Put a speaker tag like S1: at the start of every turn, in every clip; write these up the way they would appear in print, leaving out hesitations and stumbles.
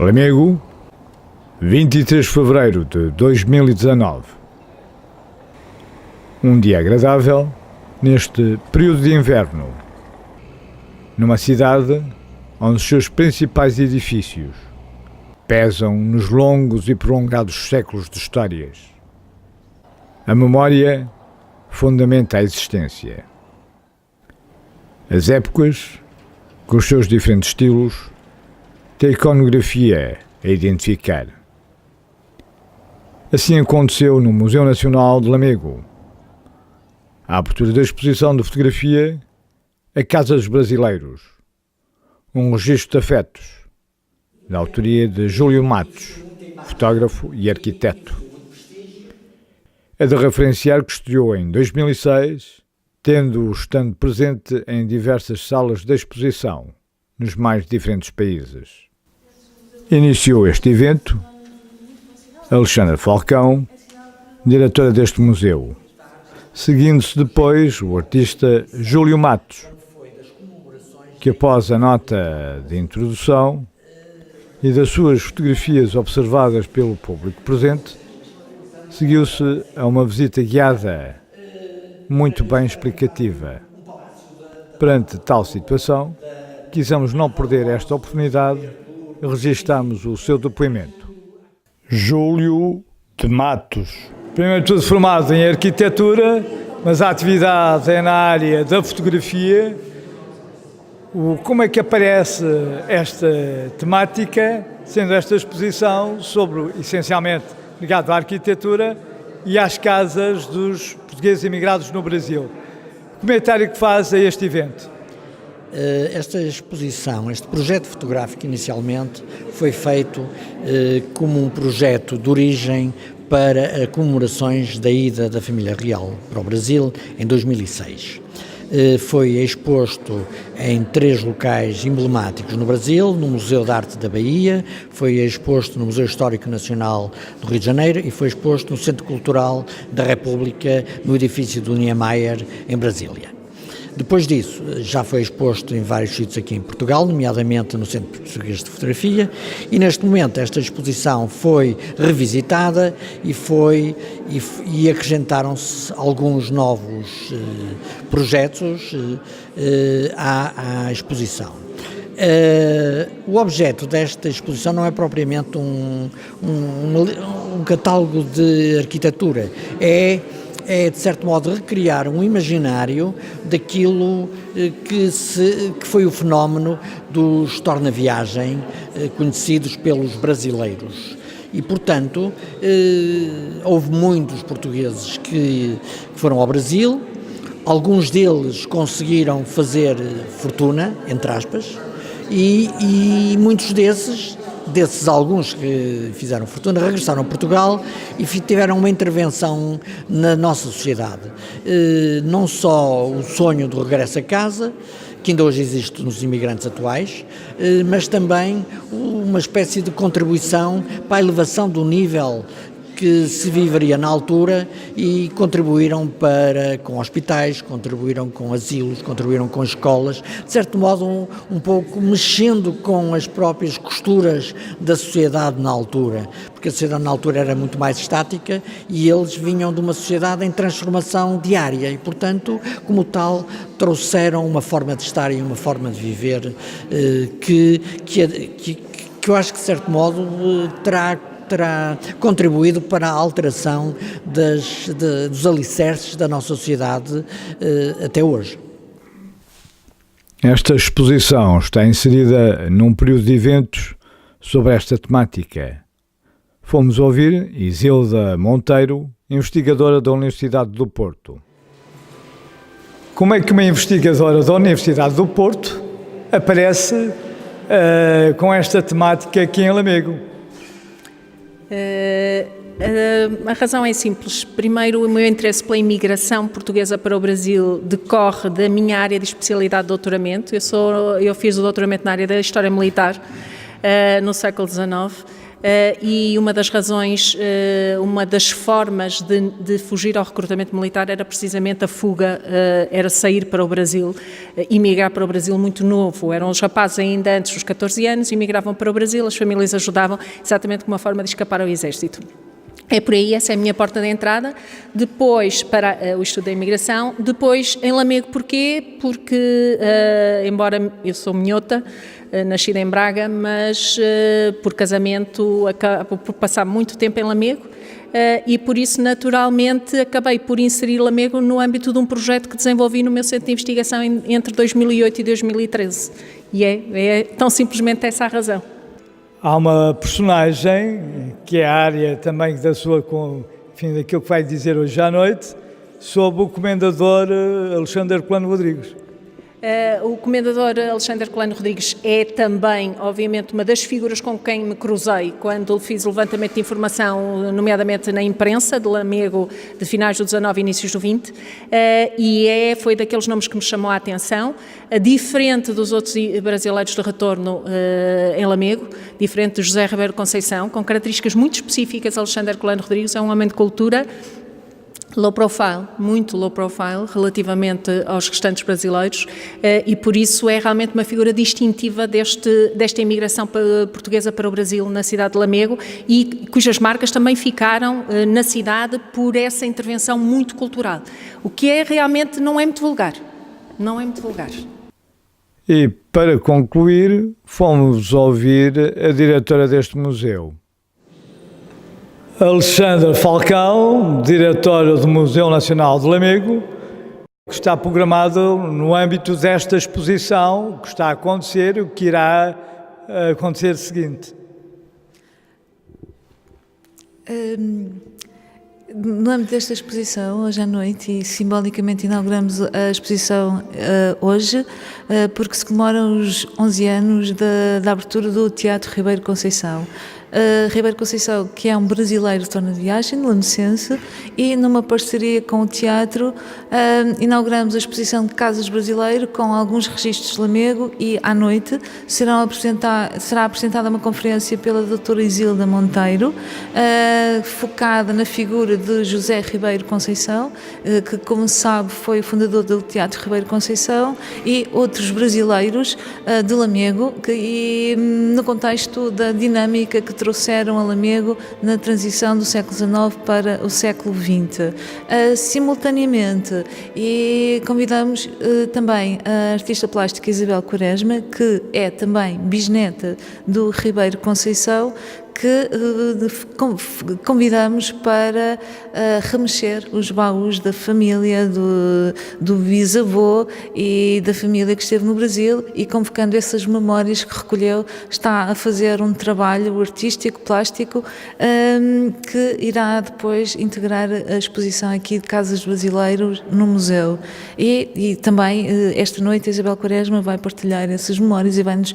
S1: Lamego, 23 de fevereiro de 2019. Um dia agradável neste período de inverno, numa cidade onde os seus principais edifícios pesam nos longos e prolongados séculos de histórias. A memória fundamenta a existência. As épocas, com os seus diferentes estilos, têm iconografia a identificar. Assim aconteceu no Museu Nacional de Lamego. A abertura da exposição de fotografia A Casa dos Brasileiros, um registro de afetos, da autoria de Júlio Matos, fotógrafo e arquiteto. É de referenciar que estreou em 2006, tendo estando presente em diversas salas de exposição nos mais diferentes países. Iniciou este evento Alexandra Falcão, diretora deste museu, seguindo-se depois o artista Júlio Matos, que após a nota de introdução e das suas fotografias observadas pelo público presente, seguiu-se a uma visita guiada muito bem explicativa. Perante tal situação, quisemos não perder esta oportunidade e registamos o seu depoimento. Júlio de Matos. Primeiro de tudo formado em arquitetura, mas a atividade é na área da fotografia. Como é que aparece esta temática, sendo esta exposição sobre, essencialmente, ligado à arquitetura e às casas dos portugueses imigrados no Brasil? Que comentário que faz a este evento?
S2: Esta exposição, este projeto fotográfico inicialmente foi feito como um projeto de origem para comemorações da ida da família real para o Brasil em 2006. Foi exposto em 3 locais emblemáticos no Brasil, no Museu de Arte da Bahia, foi exposto no Museu Histórico Nacional do Rio de Janeiro e foi exposto no Centro Cultural da República, no edifício do Niemeyer, em Brasília. Depois disso, já foi exposto em vários sítios aqui em Portugal, nomeadamente no Centro Português de Fotografia, e neste momento esta exposição foi revisitada e acrescentaram-se alguns novos projetos à exposição. O objeto desta exposição não é propriamente um catálogo de arquitetura, é de certo modo recriar um imaginário daquilo que foi o fenómeno dos torna-viagem conhecidos pelos brasileiros. E, portanto, houve muitos portugueses que foram ao Brasil, alguns deles conseguiram fazer fortuna, entre aspas, e muitos desses alguns que fizeram fortuna, regressaram a Portugal e tiveram uma intervenção na nossa sociedade. Não só o sonho do regresso a casa, que ainda hoje existe nos imigrantes atuais, mas também uma espécie de contribuição para a elevação do nível que se viveria na altura e contribuíram com hospitais, contribuíram com asilos, contribuíram com escolas, de certo modo um pouco mexendo com as próprias costuras da sociedade na altura, porque a sociedade na altura era muito mais estática e eles vinham de uma sociedade em transformação diária e, portanto, como tal, trouxeram uma forma de estar e uma forma de viver que eu acho que, de certo modo, terá contribuído para a alteração dos alicerces da nossa sociedade até hoje.
S1: Esta exposição está inserida num período de eventos sobre esta temática. Fomos ouvir Isilda Monteiro, investigadora da Universidade do Porto. Como é que uma investigadora da Universidade do Porto aparece com esta temática aqui em Lamego?
S3: A razão é simples. Primeiro, o meu interesse pela imigração portuguesa para o Brasil decorre da minha área de especialidade de doutoramento. Eu fiz o doutoramento na área da História Militar no século XIX e uma das razões, uma das formas de fugir ao recrutamento militar era precisamente a fuga, era sair para o Brasil, emigrar para o Brasil muito novo. Eram os rapazes ainda antes dos 14 anos, emigravam para o Brasil, as famílias ajudavam exatamente como uma forma de escapar ao exército. É por aí, essa é a minha porta de entrada. Depois, para o estudo da imigração. Depois, em Lamego, porquê? Porque, embora eu sou minhota, nascida em Braga, mas por casamento, acabo por passar muito tempo em Lamego, e por isso, naturalmente, acabei por inserir Lamego no âmbito de um projeto que desenvolvi no meu centro de investigação entre 2008 e 2013. E é tão simplesmente essa a razão.
S1: Há uma personagem, que é a área também da sua, enfim, daquilo que vai dizer hoje à noite, sobre o comendador Alexandre Herculano Rodrigues.
S3: O comendador Alexandre Herculano Rodrigues é também, obviamente, uma das figuras com quem me cruzei quando fiz o levantamento de informação, nomeadamente na imprensa de Lamego de finais do 19 e inícios do 20, e foi daqueles nomes que me chamou a atenção, diferente dos outros brasileiros de retorno em Lamego, diferente de José Ribeiro Conceição, com características muito específicas. Alexandre Herculano Rodrigues é um homem de cultura, low profile, muito low profile relativamente aos restantes brasileiros, e por isso é realmente uma figura distintiva desta imigração portuguesa para o Brasil na cidade de Lamego, e cujas marcas também ficaram na cidade por essa intervenção muito cultural, o que realmente não é muito vulgar, não é muito vulgar.
S1: E para concluir, fomos ouvir a diretora deste museu, Alexandra Falcão, diretora do Museu Nacional de Lamego, que está programado no âmbito desta exposição que está a acontecer, o que irá acontecer seguinte.
S4: No âmbito desta exposição, hoje à noite, e simbolicamente inauguramos a exposição hoje, porque se comemoram os 11 anos da abertura do Teatro Ribeiro Conceição. Ribeiro Conceição, que é um brasileiro de torna de viagem, lamecense, e numa parceria com o teatro inauguramos a exposição de Casas Brasileiro com alguns registros de Lamego, e à noite será apresentada uma conferência pela doutora Isilda Monteiro, focada na figura de José Ribeiro Conceição, que, como se sabe, foi o fundador do Teatro Ribeiro Conceição, e outros brasileiros de Lamego, e no contexto da dinâmica que trouxeram a Lamego na transição do século XIX para o século XX. Simultaneamente, e convidamos também a artista plástica Isabel Quaresma, que é também bisneta do Ribeiro Conceição, que convidamos para remexer os baús da família, do bisavô e da família que esteve no Brasil, e convocando essas memórias que recolheu, está a fazer um trabalho artístico, plástico, que irá depois integrar a exposição aqui de Casas Brasileiros no museu. E também esta noite a Isabel Quaresma vai partilhar essas memórias e vai-nos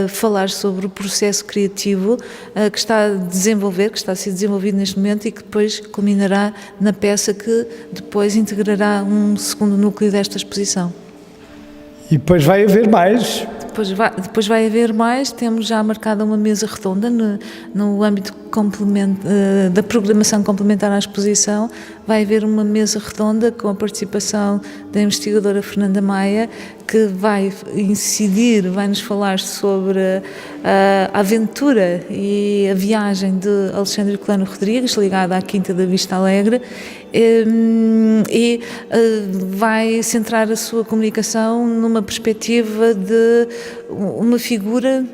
S4: falar sobre o processo criativo que está a ser desenvolvido neste momento, e que depois culminará na peça que depois integrará um segundo núcleo desta exposição.
S1: E depois vai haver mais.
S4: Depois vai haver mais. Temos já marcada uma mesa redonda no âmbito da programação complementar à exposição. Vai haver uma mesa redonda com a participação da investigadora Fernanda Maia, que vai vai-nos falar sobre a aventura e a viagem de Alexandre Herculano Rodrigues, ligada à Quinta da Vista Alegre, e vai centrar a sua comunicação numa perspectiva de uma figura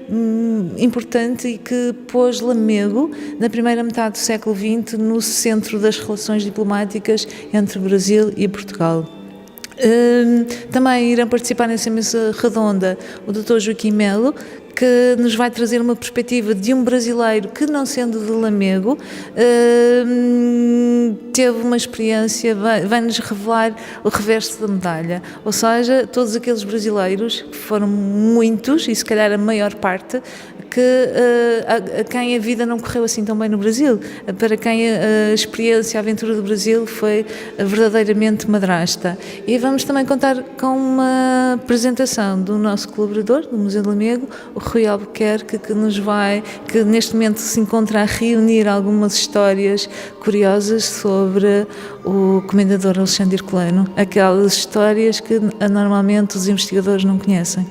S4: importante e que pôs Lamego, na primeira metade do século XX, no centro das relações diplomáticas entre Brasil e Portugal. Também irão participar nessa mesa redonda o Dr. Joaquim Melo, que nos vai trazer uma perspectiva de um brasileiro que, não sendo de Lamego, teve uma experiência, vai-nos revelar o reverso da medalha, ou seja, todos aqueles brasileiros, que foram muitos, e se calhar a maior parte, a quem a vida não correu assim tão bem no Brasil, para quem a experiência, a aventura do Brasil foi verdadeiramente madrasta. E vamos também contar com uma apresentação do nosso colaborador, do Museu de Lamego, o Rui Albuquerque, que neste momento se encontra a reunir algumas histórias curiosas sobre o comendador Alexandre Herculano, aquelas histórias que normalmente os investigadores não conhecem.